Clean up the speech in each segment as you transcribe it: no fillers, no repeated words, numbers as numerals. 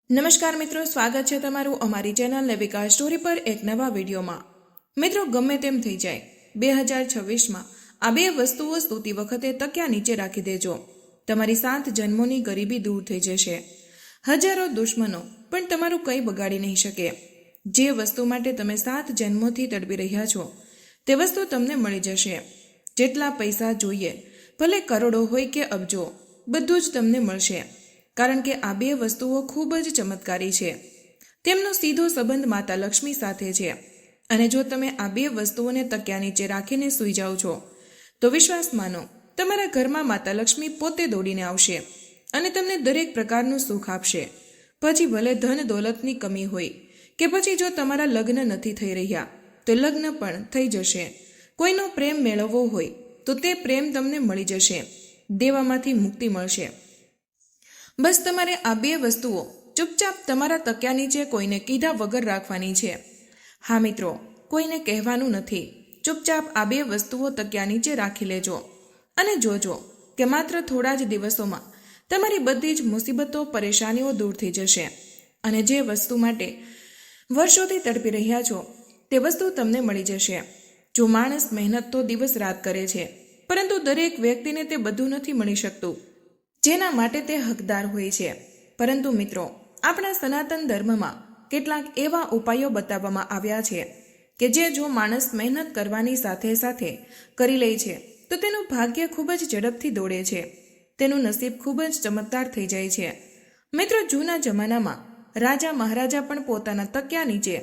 નમસ્કાર મિત્રો, સ્વાગત છે તમારું અમારી ચેનલ લેવિકા સ્ટોરી પર એક નવા વિડીયોમાં। મિત્રો, ગમે તેમ થઈ જાય 2026માં આ બે વસ્તુઓ સૂતી વખતે તકિયા નીચે રાખી દેજો। તમારી 7 જન્મોની ગરીબી દૂર થઈ જશે। હજારો દુશ્મનો પણ તમારું કંઈ બગાડી નહીં શકે। જે વસ્તુ માટે તમે 7 જન્મોથી તડપી રહ્યા છો તે વસ્તુ તમને મળી જશે। જેટલા પૈસા જોઈએ, ભલે કરોડો હોય કે અબજો, બધું જ તમને મળશે। કારણ કે આ બે વસ્તુઓ ખૂબ જ ચમત્કારી છે। તેમનો સીધો સંબંધ માતા લક્ષ્મી સાથે છે અને જો તમે આ બે વસ્તુઓને તકિયા નીચે રાખીને સૂઈ જાઓ છો તો વિશ્વાસ માનો, તમારા ઘરમાં માતા લક્ષ્મી પોતે દોડીને આવશે અને તમને દરેક પ્રકારનું સુખ આપશે। પછી ભલે ધન દોલતની કમી હોય કે પછી જો તમારા લગ્ન નથી થઈ રહ્યા તો લગ્ન પણ થઈ જશે। કોઈનો પ્રેમ મેળવવો હોય તો તે પ્રેમ તમને મળી જશે। દેવામાંથી મુક્તિ મળશે। બસ તમારે આ બે વસ્તુઓ ચૂપચાપ તમારા તકિયા નીચે કોઈને કીધા વગર રાખવાની છે। હા મિત્રો, કોઈને કહેવાનું નથી। ચૂપચાપ આ બે વસ્તુઓ તકિયા નીચે રાખી લેજો અને જોજો કે માત્ર થોડા જ દિવસોમાં તમારી બધી જ મુસીબતો, પરેશાનીઓ દૂર થઈ જશે અને જે વસ્તુ માટે વર્ષોથી તડપી રહ્યા છો તે વસ્તુ તમને મળી જશે। જો માણસ મહેનત તો દિવસ રાત કરે છે, પરંતુ દરેક વ્યક્તિને તે બધું નથી મળી શકતું જેના માટે તે હકદાર હોય છે। પરંતુ મિત્રો, આપણા સનાતન ધર્મમાં કેટલાક એવા ઉપાયો બતાવવામાં આવ્યા છે કે જે જો માણસ મહેનત કરવાની સાથે સાથે કરી લે છે તો તેનું ભાગ્ય ખૂબ જ ઝડપથી દોડે છે। તેનું નસીબ ખૂબ જ ચમત્કાર થઈ જાય છે। મિત્રો, જૂના જમાનામાં રાજા મહારાજા પણ પોતાના તકિયા નીચે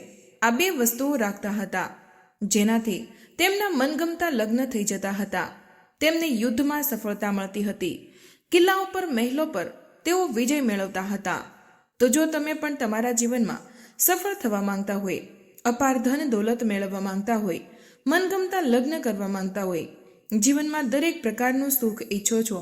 આ બે વસ્તુઓ રાખતા હતા, જેનાથી તેમના મનગમતા લગ્ન થઈ જતા હતા। તેમને યુદ્ધમાં સફળતા મળતી હતી। કિલ્લાઓ પર, મહેલો પર તેઓ વિજય મેળવતા હતા। તો જો તમે પણ તમારા જીવનમાં સફળ થવા માંગતા હોય, અપાર ધન દોલત મેળવવા માંગતા હોય, મનગમતા લગ્ન કરવા માંગતા હોય, જીવનમાં દરેક પ્રકારનું સુખ ઈચ્છો છો,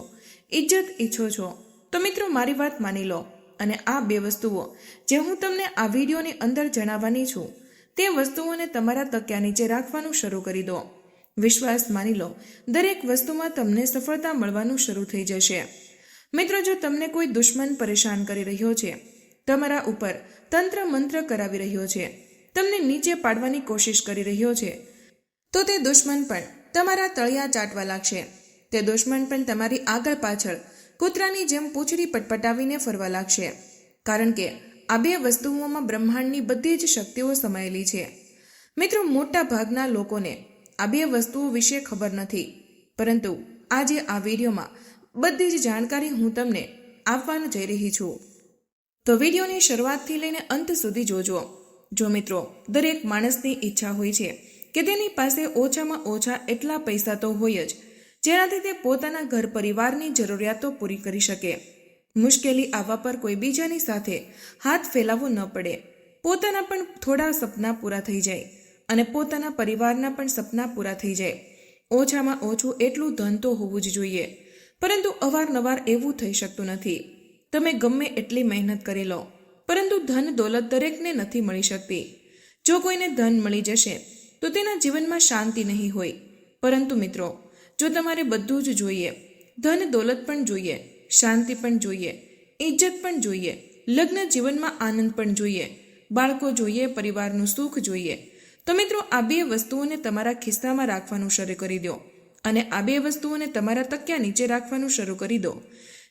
ઇજ્જત ઈચ્છો છો, તો મિત્રો મારી વાત માની લો અને આ બે વસ્તુઓ જે હું તમને આ વિડીયોની અંદર જણાવવાની છું તે વસ્તુઓને તમારા તકિયા નીચે રાખવાનું શરૂ કરી દો। વિશ્વાસ માની લો, દરેક વસ્તુમાં તમને સફળતા મળવાનું શરૂ થઈ જશે। મિત્રો, જો તમને કોઈ દુશ્મન પરેશાન કરી રહ્યો છે, તમારા ઉપર તંત્ર મંત્ર કરાવી રહ્યો છે, તમને નીચે પાડવાની કોશિશ કરી રહ્યો છે, તો તે દુશ્મન પણ તમારા તળિયા ચાટવા લાગશે। તે દુશ્મન પણ તમારી આગળ પાછળ કૂતરાની જેમ પૂંછડી પટપટાવીને ફરવા લાગશે। કારણ કે આ બે વસ્તુઓમાં બ્રહ્માંડની બધી જ શક્તિઓ સમાયેલી છે। મિત્રો, મોટા ભાગના લોકોને આ બે વસ્તુઓ વિશે ખબર નથી, પરંતુ આજે આ વિડીયોમાં બધી જ જાણકારી હું તમને આપવાનું જઈ રહી છું। તો વિડીયોની શરૂઆતથી લઈને અંત સુધી જોજો। જો મિત્રો, દરેક માણસની ઈચ્છા હોય છે કે તેની પાસે ઓછામાં ઓછા એટલા પૈસા તો હોય જ જેનાથી તે પોતાના ઘર પરિવારની જરૂરિયાતો પૂરી કરી શકે। મુશ્કેલી આવવા પર કોઈ બીજાની સાથે હાથ ફેલાવવો ન પડે। પોતાના પણ થોડા સપના પૂરા થઈ જાય અને પોતાના પરિવારના પણ સપના પૂરા થઈ જાય। ઓછામાં ઓછું એટલું ધન તો હોવું જ જોઈએ, પરંતુ અવારનવાર એવું થઈ શકતું નથી। તમે ગમે એટલી મહેનત કરી લો, પરંતુ ધન દોલત દરેકને નથી મળી શકતી। જો કોઈને ધન મળી જશે તો તેના જીવનમાં શાંતિ નહીં હોય, પરંતુ મિત્રો, જો તમારે બધું જ જોઈએ, ધન દોલત પણ જોઈએ, શાંતિ પણ જોઈએ, ઇજ્જત પણ જોઈએ, લગ્ન જીવનમાં આનંદ પણ જોઈએ, બાળકો જોઈએ, પરિવારનું સુખ જોઈએ, તો મિત્રો આ બે વસ્તુઓને તમારા ખિસ્સામાં રાખવાનું શરૂ કરી દો અને આ બે વસ્તુઓને તમારા તકિયા નીચે રાખવાનું શરૂ કરી દો।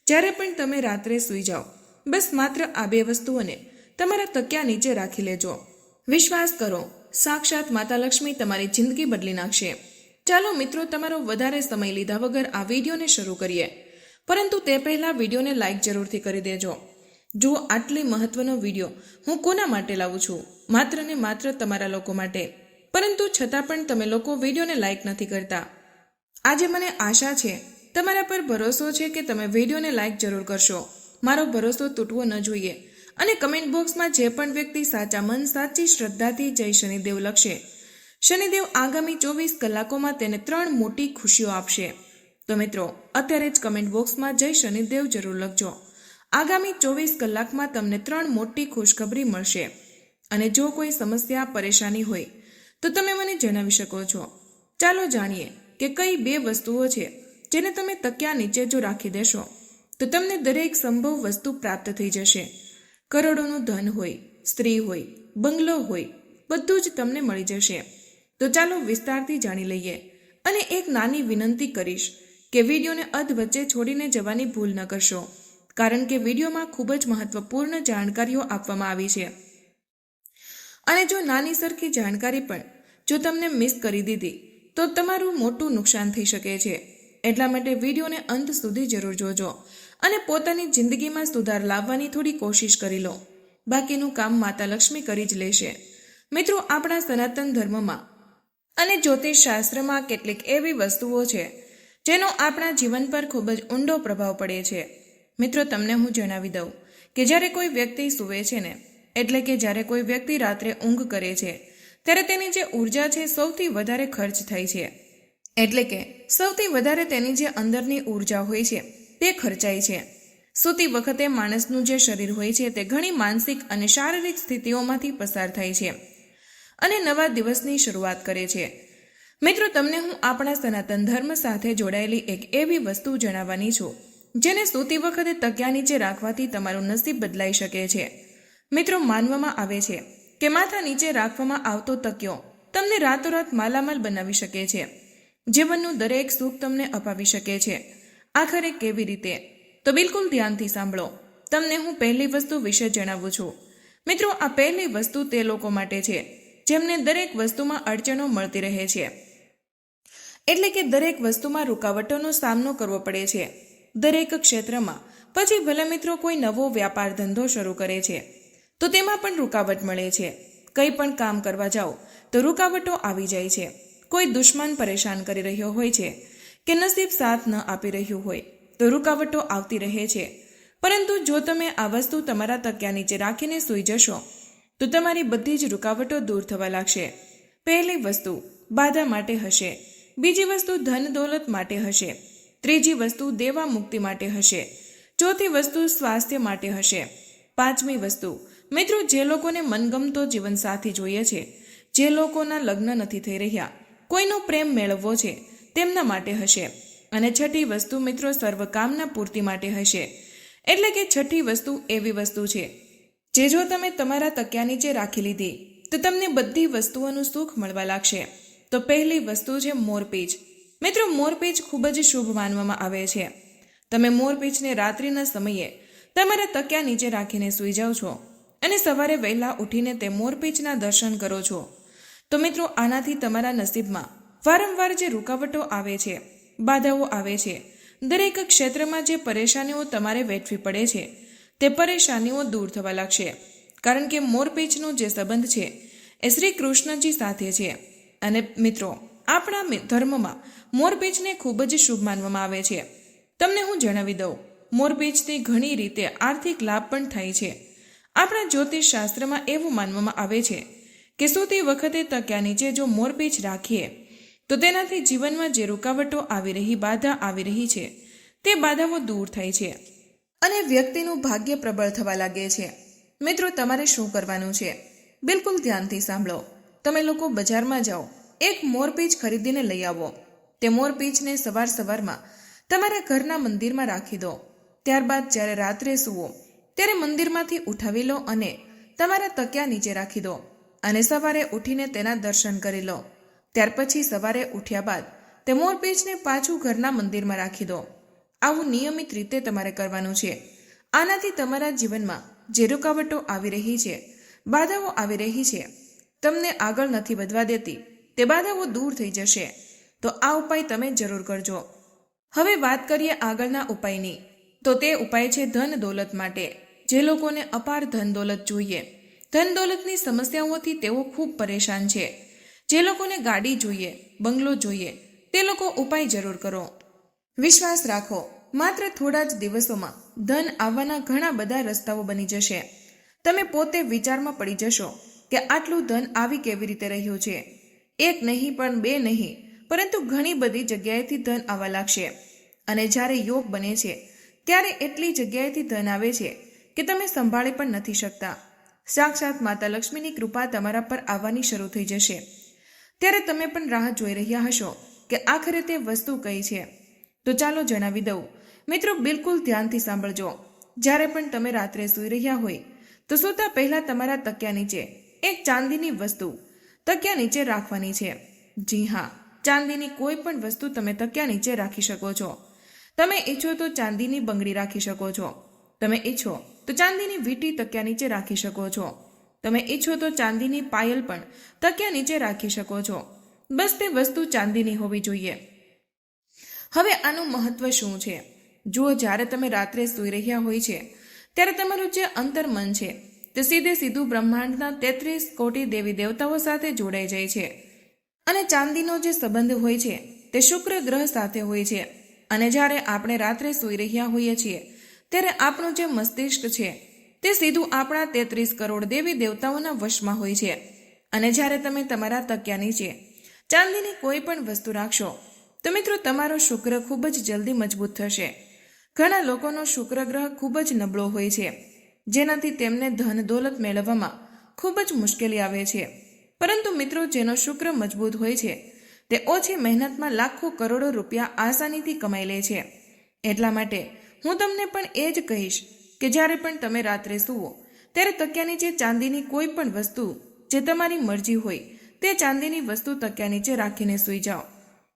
જ્યારે પણ તમે રાત્રે સૂઈ જાઓ, બસ માત્ર આ બે વસ્તુઓને તમારા તકિયા નીચે રાખી લેજો। વિશ્વાસ કરો, સાક્ષાત માતા લક્ષ્મી તમારી જિંદગી બદલી નાખશે। ચાલો મિત્રો, તમારો વધારે સમય લીધા વગર આ વિડીયોને શરૂ કરીએ, પરંતુ તે પહેલાં વિડીયોને લાઇક જરૂરથી કરી દેજો। જો આટલી મહત્વનો વિડીયો હું કોના માટે લાવું છું? માત્ર ને માત્ર તમારા લોકો માટે, પરંતુ છતાં પણ તમે લોકો વિડીયોને લાઇક નથી કરતા। આજે મને આશા છે, તમારા પર ભરોસો છે કે તમે વિડીયોને લાઇક જરૂર કરશો। મારો ભરોસો તૂટવો ન જોઈએ અને કમેન્ટ બોક્સમાં જે પણ વ્યક્તિ સાચા મન, સાચી શ્રદ્ધાથી જય શનિદેવ લખશે, શનિદેવ આગામી 24 કલાકોમાં તેને 3 મોટી ખુશીઓ આપશે। તો મિત્રો, અત્યારે જ કમેન્ટ બોક્સમાં જય શનિદેવ જરૂર લખજો। આગામી 24 કલાકમાં તમને 3 મોટી ખુશખબરી મળશે અને જો કોઈ સમસ્યા, પરેશાની હોય તો તમે મને જણાવી શકો છો। ચાલો જાણીએ કે કઈ બે વસ્તુઓ છે જેને તમે તકિયા નીચે જો રાખી દેશો તો તમને દરેક સંભવ વસ્તુ પ્રાપ્ત થઈ જશે। કરોડોનું ધન હોય, સ્ત્રી હોય, બંગલો હોય, બધું જ તમને મળી જશે. તો ચાલો વિસ્તારથી જાણી લઈએ. અને એક નાની વિનંતી કરીશ કે વિડીયોને અધ વચ્ચે છોડીને જવાની ભૂલ ન કરશો, કારણ કે વિડીયોમાં ખૂબ જ મહત્વપૂર્ણ જાણકારીઓ આપવામાં આવી છે. અને જો નાની સરખી જાણકારી પણ જો તમને મિસ કરી દીધી તો તમારું મોટું નુકસાન થઈ શકે છે. એટલા માટે વિડીયોને અંત સુધી જરૂર જોજો અને પોતાની જિંદગીમાં સુધાર લાવવાની થોડી કોશિશ કરી લો. બાકીનું કામ માતા લક્ષ્મી કરી જ લેશે. મિત્રો, આપણા સનાતન ધર્મમાં અને જ્યોતિષ શાસ્ત્રમાં કેટલીક એવી વસ્તુઓ છે જેનો આપણા જીવન પર ખૂબ જ ઊંડો પ્રભાવ પડે છે. મિત્રો, તમને હું જણાવી દઉં કે જ્યારે કોઈ વ્યક્તિ સૂવે છે ને, એટલે કે જ્યારે કોઈ વ્યક્તિ રાત્રે ઊંઘ કરે છે ત્યારે તેની જે ઉર્જા છે સૌથી વધારે ખર્ચ થાય છે. એટલે કે સૌથી વધારે તેની જે અંદરની ઉર્જા હોય છે તે ખર્ચાય છે. સૂતી વખતે માણસનું જે શરીર હોય છે તે ઘણી માનસિક અને શારીરિક સ્થિતિઓમાંથી પસાર થાય છે અને નવા દિવસની શરૂઆત કરે છે. મિત્રો, તમને હું આપણા સનાતન ધર્મ સાથે જોડાયેલી એક એવી વસ્તુ જણાવવાની છું જેને સૂતી વખતે તકિયા નીચે રાખવાથી તમારું નસીબ બદલાઈ શકે છે. મિત્રો, માનવામાં આવે છે કે માથા નીચે રાખવામાં આવતો તકિયો તમને રાતોરાત માલામાલ બનાવી શકે છે. જીવનનું દરેક સુખ તમને અપાવી શકે છે. આખરે કેવી રીતે? તો બિલકુલ ધ્યાનથી સાંભળો. તમને હું પહેલી વસ્તુ વિશે જણાવું છું. મિત્રો, આ પહેલી વસ્તુ તે લોકો માટે છે જેમને દરેક વસ્તુમાં અડચણો મળતી રહે છે. એટલે કે દરેક વસ્તુમાં રૂકાવટોનો સામનો કરવો પડે છે. દરેક ક્ષેત્રમાં પછી ભલે મિત્રો કોઈ નવો વ્યાપાર ધંધો શરૂ કરે છે તો તેમાં પણ રૂકાવટ મળે છે. કંઈ પણ કામ કરવા જાઓ તો રૂકાવટો આવી જાય છે. કોઈ દુશ્મન પરેશાન કરી રહ્યો હોય છે કે નસીબ સાથ ન આપી રહ્યું હોય તો રૂકાવટો આવતી રહે છે. પરંતુ જો તમે આ વસ્તુ તમારા તકિયા નીચે રાખીને સૂઈ જશો તો તમારી બધી જ રૂકાવટો દૂર થવા લાગશે. પહેલી વસ્તુ બાધા માટે હશે, બીજી વસ્તુ ધન દોલત માટે હશે, ત્રીજી વસ્તુ દેવા મુક્તિ માટે હશે, ચોથી વસ્તુ સ્વાસ્થ્ય માટે હશે, પાંચમી વસ્તુ મિત્રો જે લોકોને મનગમતો જીવનસાથી જોઈએ છે, જે લોકોના લગ્ન નથી થઈ રહ્યા, કોઈનો પ્રેમ મેળવવો છે તેમના માટે હશે, અને છઠ્ઠી વસ્તુ મિત્રો સર્વકામના પૂર્તિ માટે હશે. એટલે કે છઠ્ઠી વસ્તુ એવી વસ્તુ છે જે જો તમે તમારા તકિયા નીચે રાખી લીધી તો તમને બધી વસ્તુઓનું સુખ મળવા લાગશે. તો પહેલી વસ્તુ છે મોરપીંછ. મિત્રો, મોરપીંછ ખૂબ જ શુભ માનવામાં આવે છે. તમે મોરપીંછને રાત્રિના સમયે તમારા તકિયા નીચે રાખીને સૂઈ જાઓ છો અને સવારે વહેલા ઉઠીને તે મોરપીંછના દર્શન કરો છો તો મિત્રો આનાથી તમારા નસીબમાં વારંવાર જે રૂકાવટો આવે છે, બાધાઓ આવે છે, દરેક ક્ષેત્રમાં જે પરેશાનીઓ તમારે વેઠવી પડે છે તે પરેશાનીઓ દૂર થવા લાગશે. કારણ કે મોરપીંછનો જે સંબંધ છે એ શ્રી કૃષ્ણજી સાથે છે. અને મિત્રો, આપણા ધર્મમાં મોરપીંછને ખૂબ જ શુભ માનવામાં આવે છે. તમને હું જણાવી દઉં, મોરપીંછથી ઘણી રીતે આર્થિક લાભ પણ થાય છે. આપણા જ્યોતિષ શાસ્ત્રમાં એવું માનવામાં આવે છે કે સૂતી વખતે તકિયા નીચે જો મોરપીંછ રાખીએ તો તેનાથી જીવનમાં જે રૂકાવટો આવી રહી, બાધા આવી રહી છે તે બાધાઓ દૂર થાય છે અને વ્યક્તિનું ભાગ્ય પ્રબળ થવા લાગે છે. મિત્રો, તમારે શું કરવાનું છે? બિલકુલ ધ્યાનથી સાંભળો. તમે લોકો બજારમાં જાઓ, એક મોરપીંછ ખરીદીને લઈ આવો. તે મોરપીંછને સવારમાં તમારા ઘરના મંદિરમાં રાખી દો. ત્યારબાદ જ્યારે રાત્રે સૂવો ત્યારે મંદિરમાંથી ઉઠાવી લો અને તમારા તકિયા નીચે રાખી દો અને સવારે ઉઠીને તેના દર્શન કરી લો. ત્યાર પછી સવારે ઉઠ્યા બાદ તે મોરપીંછને પાછું ઘરના મંદિરમાં રાખી દો. આવું નિયમિત રીતે તમારે કરવાનું છે. આનાથી તમારા જીવનમાં જે રૂકાવટો આવી રહી છે, બાધાઓ આવી રહી છે, તમને આગળ નથી વધવા દેતી, તે બાધાઓ દૂર થઈ જશે. તો આ ઉપાય તમે જરૂર કરજો. હવે વાત કરીએ આગળના ઉપાયની. તો તે ઉપાય છે ધન દોલત માટે. જે લોકોને અપાર ધન દોલત જોઈએ, ધન દોલતની સમસ્યાઓથી તેઓ ખૂબ પરેશાન છે, જે લોકોને ગાડી જોઈએ, બંગલો જોઈએ, તે લોકો ઉપાય જરૂર કરો. વિશ્વાસ રાખો, માત્ર થોડા જ દિવસોમાં ધન આવવાના ઘણા બધા રસ્તાઓ બની જશે. તમે પોતે વિચારમાં પડી જશો કે આટલું ધન આવી કેવી રીતે રહ્યું છે. એક નહીં પણ બે નહીં, પરંતુ ઘણી બધી જગ્યાએથી ધન આવવા લાગશે. અને જ્યારે યોગ બને છે ત્યારે એટલી જગ્યાએથી ધન આવે છે કે તમે સંભાળી પણ નથી શકતા. સાક્ષાત માતા લક્ષ્મીની કૃપા તમારા પર આવવાની શરૂ થઈ જશે. ત્યારે તમે પણ રાહ જોઈ રહ્યા હશો કે આખરે તે વસ્તુ કઈ છે. તો ચાલો જણાવી દઉં. મિત્રો, બિલકુલ ધ્યાનથી સાંભળજો. જ્યારે પણ તમે રાત્રે સૂઈ રહ્યા હોય તો સૂતા પહેલા તમારા તકિયા નીચે એક ચાંદીની વસ્તુ તકિયા નીચે રાખવાની છે. જી હા, ચાંદીની કોઈ પણ વસ્તુ તમે તકિયા નીચે રાખી શકો છો. તમે ઈચ્છો તો ચાંદીની બંગડી રાખી શકો છો. તમે ઈચ્છો તો ચાંદીની વીંટી તકિયા નીચે રાખી શકો છો. તમે ઈચ્છો તો ચાંદીની પાયલ પણ તકિયા નીચે રાખી શકો છો. બસ તે વસ્તુ ચાંદીની હોવી જોઈએ. હવે આનું મહત્વ શું છે? જુઓ, જ્યારે તમે રાત્રે સૂઈ રહ્યા હોય છે ત્યારે તમારું જે અંતર્મન છે તે સીધું બ્રહ્માંડના 33 કોટી દેવી દેવતાઓ સાથે જોડાઈ જાય છે. અને ચાંદીનો જે સંબંધ હોય છે તે શુક્ર ગ્રહ સાથે હોય છે. અને જ્યારે આપણે રાત્રે સૂઈ રહ્યા હોઈએ છીએ ત્યારે આપણું જે મસ્તિષ્ક છે તે સીધું આપણા 33 કરોડ દેવી દેવતાઓના વશમાં હોય છે. અને જ્યારે તમે તમારા તકિયા નીચે ચાંદીની કોઈ પણ વસ્તુ રાખશો તો મિત્રો તમારો શુક્ર ખૂબ જ જલ્દી મજબૂત થશે. ઘણા લોકોનો શુક્ર ગ્રહ ખૂબ જ નબળો હોય છે, જેનાથી તેમને ધન દોલત મેળવવામાં ખૂબ જ મુશ્કેલી આવે છે. પરંતુ મિત્રો, જેનો શુક્ર મજબૂત હોય છે તે ઓછી મહેનતમાં લાખો કરોડો રૂપિયા આસાનીથી કમાઈ લે છે. એટલા માટે હું તમને પણ એ જ કહીશ કે જ્યારે પણ તમે રાત્રે સૂવો ત્યારે તકિયા નીચે ચાંદીની કોઈ પણ વસ્તુ જે તમારી મરજી હોય તે ચાંદીની વસ્તુ તકિયા નીચે રાખીને સૂઈ જાઓ.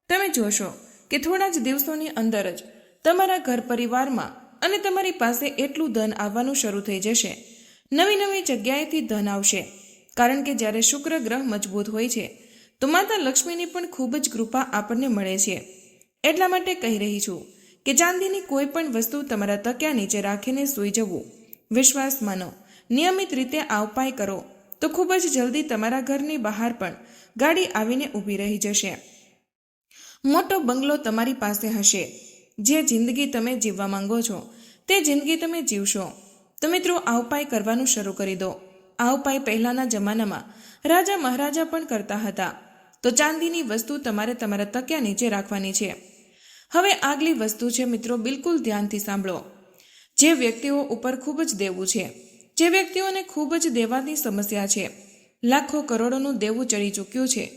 તમે જોશો કે થોડા જ દિવસોની અંદર જ તમારા ઘર પરિવારમાં અને તમારી પાસે એટલું ધન આવવાનું શરૂ થઈ જશે. નવી નવી જગ્યાએથી ધન આવશે. કારણ કે જ્યારે શુક્ર ગ્રહ મજબૂત હોય છે તો માતા લક્ષ્મીની પણ ખૂબ જ કૃપા આપણને મળે છે. એટલા માટે કહી રહી છું કે ચાંદીની કોઈ પણ વસ્તુ તમારા તકિયા નીચે રાખીને સૂઈ જવું. વિશ્વાસ માનો, નિયમિત રીતે આ ઉપાય કરો તો ખૂબ જ જલ્દી તમારા ઘરની બહાર પણ ગાડી આવીને ઊભી રહી જશે. મોટો બંગલો તમારી પાસે હશે. જે જિંદગી તમે જીવવા માંગો છો તે જિંદગી તમે જીવશો. તો મિત્રો, આ ઉપાય કરવાનું શરૂ કરી દો. આ ઉપાય પહેલાના જમાનામાં રાજા મહારાજા પણ કરતા હતા. તો ચાંદીની વસ્તુ તમારે તમારા તકિયા નીચે રાખવાની છે. હવે આગલી વસ્તુ છે મિત્રો, બિલકુલ ધ્યાનથી સાંભળો. જે વ્યક્તિઓ ઉપર ખૂબ જ દેવું છે, જે વ્યક્તિઓને ખૂબ જ દેવાની સમસ્યા છે, લાખો કરોડોનું દેવું ચડી ચૂક્યું છે,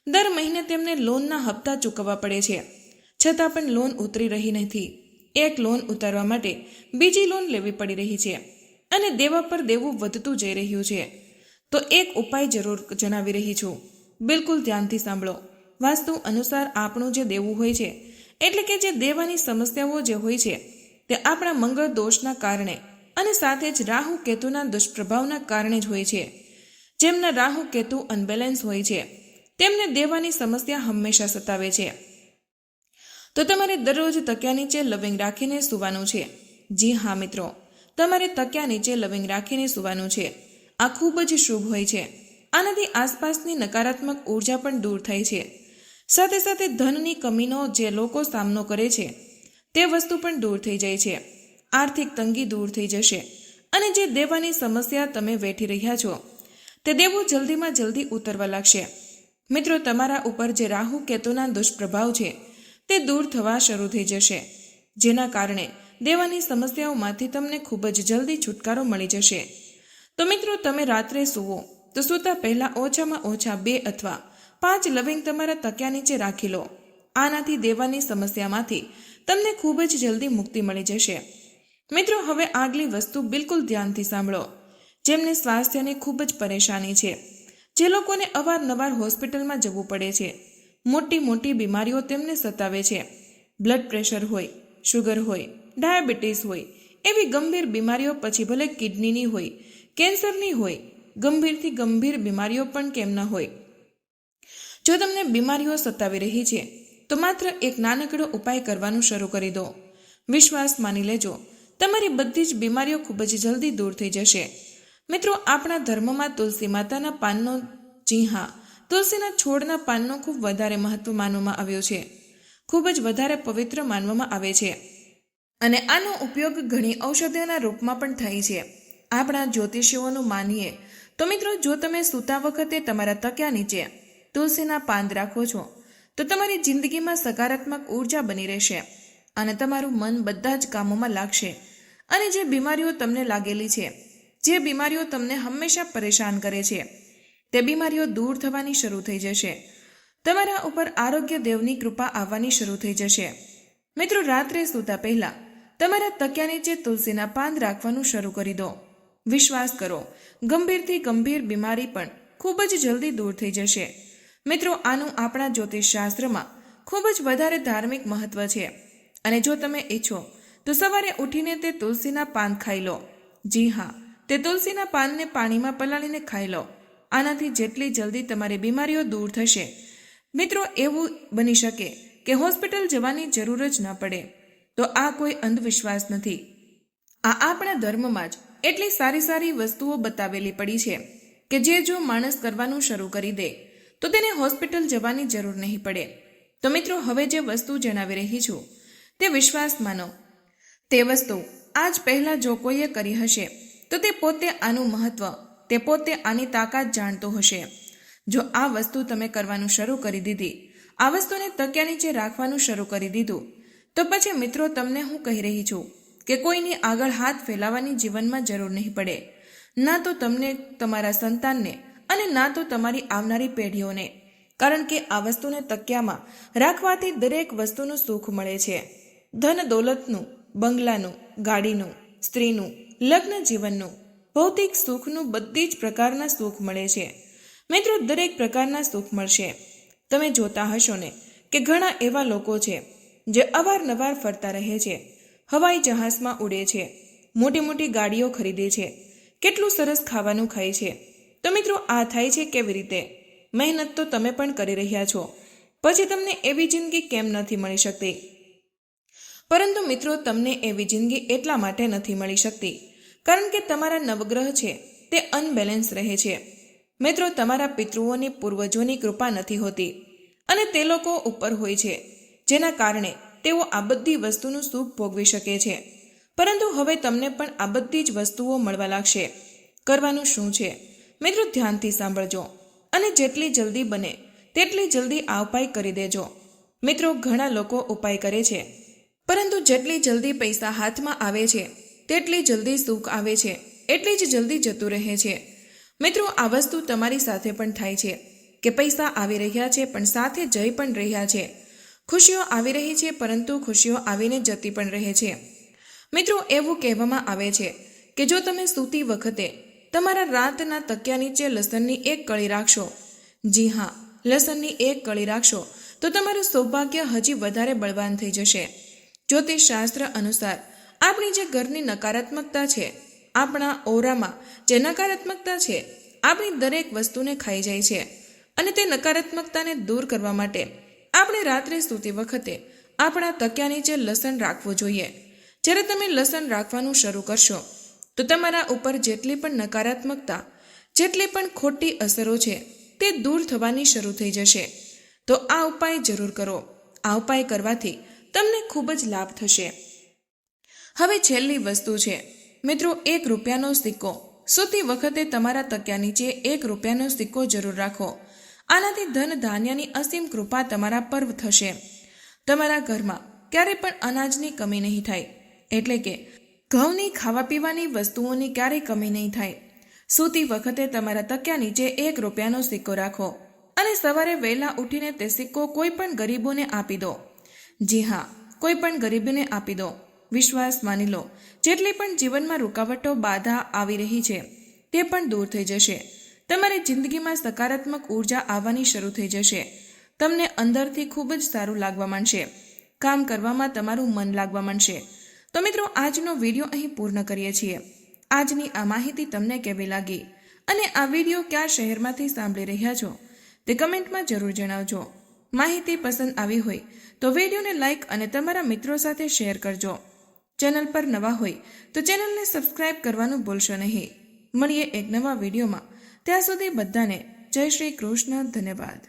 દર મહિને તેમને લોનના હપ્તા ચૂકવવા પડે છે, છતાં પણ લોન ઉતરી રહી નથી. એક લોન ઉતારવા માટે બીજી લોન લેવી પડી રહી છે અને દેવા પર દેવું વધતું જઈ રહ્યું છે. તો એક ઉપાય જરૂર જણાવી રહી છું. બિલકુલ ધ્યાનથી સાંભળો. વાસ્તુ અનુસાર આપણું જે દેવું હોય છે, એટલે કે જે દેવાની સમસ્યાઓ જે હોય છે તે આપણા મંગળ દોષના કારણે અને સાથે જ રાહુ કેતુના દુષ્પ્રભાવના કારણે જ હોય છે. જેમના રાહુ કેતુ અનબેલેન્સ હોય છે તેમને દેવાની સમસ્યા હંમેશા સતાવે છે. તો તમારે દરરોજ તકિયા નીચે લવિંગ રાખીને સૂવાનું છે. જી હા મિત્રો, તમારે તકિયા નીચે લવિંગ રાખીને સૂવાનું છે. આ ખૂબ જ શુભ હોય છે. આનાથી આસપાસની નકારાત્મક ઉર્જા પણ દૂર થાય છે. સાથે સાથે ધનની કમીનો જે લોકો સામનો કરે છે તે વસ્તુ પણ દૂર થઈ જાય છે. આર્થિક તંગી દૂર થઈ જશે અને જે દેવાની સમસ્યા તમે વેઠી રહ્યા છો તે દેવું જલ્દીમાં જલ્દી ઉતરવા લાગશે. મિત્રો, તમારા ઉપર જે રાહુ કેતુના દુષ્પ્રભાવ છે તે દૂર થવા શરૂ થઈ જશે, જેના કારણે દેવાની સમસ્યાઓમાંથી તમને ખૂબ જ જલ્દી છુટકારો મળી જશે. તો મિત્રો, તમે રાત્રે સૂવો તો સૂતા પહેલા ઓછામાં ઓછા 2 અથવા 5 લવિંગ તમારા તકિયા નીચે રાખી લો. આનાથી દેવાની સમસ્યામાંથી તમને ખૂબ જ જલ્દી મુક્તિ મળી જશે. મિત્રો, હવે આગલી વસ્તુ બિલકુલ ધ્યાનથી સાંભળો. જેમને સ્વાસ્થ્યની ખૂબ જ પરેશાની છે, જે લોકોને અવારનવાર હોસ્પિટલમાં જવું પડે છે, મોટી મોટી બીમારીઓ તેમને સતાવે છે, બ્લડ પ્રેશર હોય, શુગર હોય, ડાયાબિટીસ હોય, એવી ગંભીર બીમારીઓ, પછી ભલે કિડનીની હોય, કેન્સરની હોય, ગંભીરથી ગંભીર બીમારીઓ પણ કેમ ન હોય. જો તમને બીમારીઓ સતાવી રહી છે તો માત્ર એક નાનકડો ઉપાય કરવાનું શરૂ કરી દો. વિશ્વાસ માની લેજો, તમારી બધી જ બીમારીઓ ખૂબ જ જલ્દી દૂર થઈ જશે. મિત્રો, આપણા ધર્મમાં તુલસી માતાના પાનનો, જી હા, તુલસીના છોડના પાનનો ખૂબ વધારે મહત્વ માનવામાં આવ્યો છે. ખૂબ જ વધારે પવિત્ર માનવામાં આવે છે અને આનો ઉપયોગ ઘણી ઔષધિઓના રૂપમાં પણ થાય છે. આપણા જ્યોતિષીઓનું માનીએ તો મિત્રો, જો તમે સૂતા વખતે તમારા તકિયા નીચે તુલસીના પાન રાખો છો તો તમારી જિંદગીમાં સકારાત્મક ઉર્જા બની રહેશે અને તમારું મન બધા જ કામોમાં લાગશે. અને જે બીમારીઓ તમને લાગેલી છે, જે બીમારીઓ તમને હંમેશા પરેશાન કરે છે, તે બીમારીઓ દૂર થવાની શરૂ થઈ જશે. તમારા ઉપર આરોગ્ય દેવની કૃપા આવવાની શરૂ થઈ જશે. મિત્રો, રાત્રે સૂતા પહેલા તમારા તકિયા નીચે તુલસીના પાન રાખવાનું શરૂ કરી દો. વિશ્વાસ કરો, ગંભીરથી ગંભીર બીમારી પણ ખૂબ જ જલ્દી દૂર થઈ જશે. મિત્રો, આનું આપણા જ્યોતિષ શાસ્ત્રમાં ખૂબ જ વધારે ધાર્મિક મહત્વ છે. અને જો તમે ઈચ્છો તો સવારે ઉઠીને તે તુલસીના પાન ખાઈ લો. જી હા, તે તુલસીના પાનને પાણીમાં પલાળીને ખાઈ લો. આનાથી જેટલી જલ્દી તમારી બીમારીઓ દૂર થશે. મિત્રો, એવું બની શકે કે હોસ્પિટલ જવાની જરૂર જ ન પડે. તો આ કોઈ અંધવિશ્વાસ નથી. આ આપણા ધર્મમાં જ એટલી સારી સારી વસ્તુઓ બતાવેલી પડી છે કે જે જો માણસ કરવાનું શરૂ કરી દે તો તેને હોસ્પિટલ જવાની જરૂર નહીં પડે. તો મિત્રો, હવે જે વસ્તુ જણાવી રહી છું તે વિશ્વાસ માનો. તે વસ્તુ આજ પહેલાં જો કોઈએ કરી હશે તો તે પોતે આનું મહત્વ, તે પોતે આની તાકાત જાણતો હશે. જો આ વસ્તુ તમે કરવાનું શરૂ કરી દીધી, આ વસ્તુને તકિયા નીચે રાખવાનું શરૂ કરી દીધું, તો પછી મિત્રો તમને હું કહી રહી છું કે કોઈની આગળ હાથ ફેલાવવાની જીવનમાં જરૂર નહીં પડે. ના તો તમને, તમારા સંતાનને, અને ના તો તમારી આવનારી પેઢીઓને. કારણ કે આ વસ્તુને તકિયામાં રાખવાથી દરેક વસ્તુનું સુખ મળે છે. ધન દોલતનું, બંગલાનું, ગાડીનું, સ્ત્રીનું, લગ્ન જીવનનું, ભૌતિક સુખનું, બધી જ પ્રકારના સુખ મળે છે. મિત્રો, દરેક પ્રકારના સુખ મળશે. તમે જોતા હશો ને કે ઘણા એવા લોકો છે જે અવારનવાર ફરતા રહે છે, હવાઈ જહાજમાં ઉડે છે, મોટી મોટી ગાડીઓ ખરીદે છે, કેટલું સરસ ખાવાનું ખાય છે. તો મિત્રો, આ થાય છે કેવી રીતે? મહેનત તો તમે પણ કરી રહ્યા છો, પછી તમને એવી જિંદગી કેમ નથી મળી શકતી? પરંતુ મિત્રો, તમને એવી જિંદગી એટલા માટે નથી મળી શકતી કારણ કે તમારા નવગ્રહ છે તે અનબેલેન્સ રહે છે. મિત્રો, તમારા પિતૃઓની, પૂર્વજોની કૃપા નથી હોતી અને તે લોકો ઉપર હોય છે, જેના કારણે તેઓ આ બધી વસ્તુનું સુખ ભોગવી શકે છે. પરંતુ હવે તમને પણ આ બધી જ વસ્તુઓ મળવા લાગશે. કરવાનું શું છે? મિત્રો, ધ્યાનથી સાંભળજો અને જેટલી જલ્દી બને તેટલી જલ્દી આ ઉપાય કરી દેજો. મિત્રો, ઘણા લોકો ઉપાય કરે છે, પરંતુ જેટલી જલ્દી પૈસા હાથમાં આવે છે તેટલી જલ્દી સુખ આવે છે એટલી જ જલ્દી જતું રહે છે. મિત્રો, આ વસ્તુ તમારી સાથે પણ થાય છે કે પૈસા આવી રહ્યા છે પણ સાથે જઈ પણ રહ્યા છે. ખુશીઓ આવી રહી છે પરંતુ ખુશીઓ આવીને જતી પણ રહે છે. મિત્રો, એવું કહેવામાં આવે છે કે જો તમે સૂતી વખતે તમારા રાતના તકિયા નીચે લસણની એક કળી રાખશો, જી હા, લસણની એક કળી રાખશો, તો તમારું સૌભાગ્ય હજી વધારે બળવાન થઈ જશે. જ્યોતિષ શાસ્ત્ર અનુસાર આપણી જે ઘરની નકારાત્મકતા છે, આપણા ઓરામાં જે નકારાત્મકતા છે, આપણી દરેક વસ્તુને ખાઈ જાય છે. અને તે નકારાત્મકતાને દૂર કરવા માટે આપણે રાત્રે સૂતી વખતે આપણા તકિયા નીચે લસણ રાખવું જોઈએ. જ્યારે તમે લસણ રાખવાનું શરૂ કરશો તો તમારા ઉપર જેટલી પણ નકારાત્મકતા, જેટલી પણ ખોટી અસરો છે તે દૂર થવાની શરૂ થઈ જશે. તો આ ઉપાય જરૂર કરો. આ ઉપાય કરવાથી તમને ખૂબ જ લાભ થશે. હવે છેલ્લી વસ્તુ છે મિત્રો, 1 રૂપિયાનો સિક્કો. સૂતી વખતે તમારા તકિયા નીચે 1 રૂપિયાનો સિક્કો જરૂર રાખો. આનાથી ધન ધાન્યની અસીમ કૃપા તમારા પર થશે. તમારા ઘરમાં ક્યારે પણ અનાજની કમી નહીં થાય, એટલે કે ઘઉંની, ખાવા પીવાની વસ્તુઓની ક્યારેય કમી નહીં થાય. સૂતી વખતે તમારા તકિયા નીચે 1 રૂપિયાનો સિક્કો રાખો અને સવારે વહેલા ઉઠીને તે સિક્કો કોઈ પણ ગરીબોને આપી દો. જી હા, કોઈ પણ ગરીબને આપી દો. વિશ્વાસ માની લો, જેટલી પણ જીવનમાં રૂકાવટો, બાધા આવી રહી છે તે પણ દૂર થઈ જશે. તમારી જિંદગીમાં સકારાત્મક ઉર્જા આવવાની શરૂ થઈ જશે. તમને અંદરથી ખૂબ જ સારું લાગવા માંડશે. કામ કરવામાં તમારું મન લાગવા માંડશે. તો મિત્રો, આજનો વિડીયો અહીં પૂર્ણ કરીએ છીએ. આજની આ માહિતી તમને કેવી લાગી અને આ વિડીયો કયા શહેરમાંથી સાંભળી રહ્યા છો તે કમેન્ટમાં જરૂર જણાવજો. માહિતી પસંદ આવી હોય તો વિડીયોને લાઇક અને તમારા મિત્રો સાથે શેર કરજો. ચેનલ પર નવા હોય તો ચેનલને સબસ્ક્રાઇબ કરવાનું ભૂલશો નહીં. મળીએ એક નવા વિડીયોમાં. ત્યાં સુધી બધાને જય શ્રી કૃષ્ણ. ધન્યવાદ.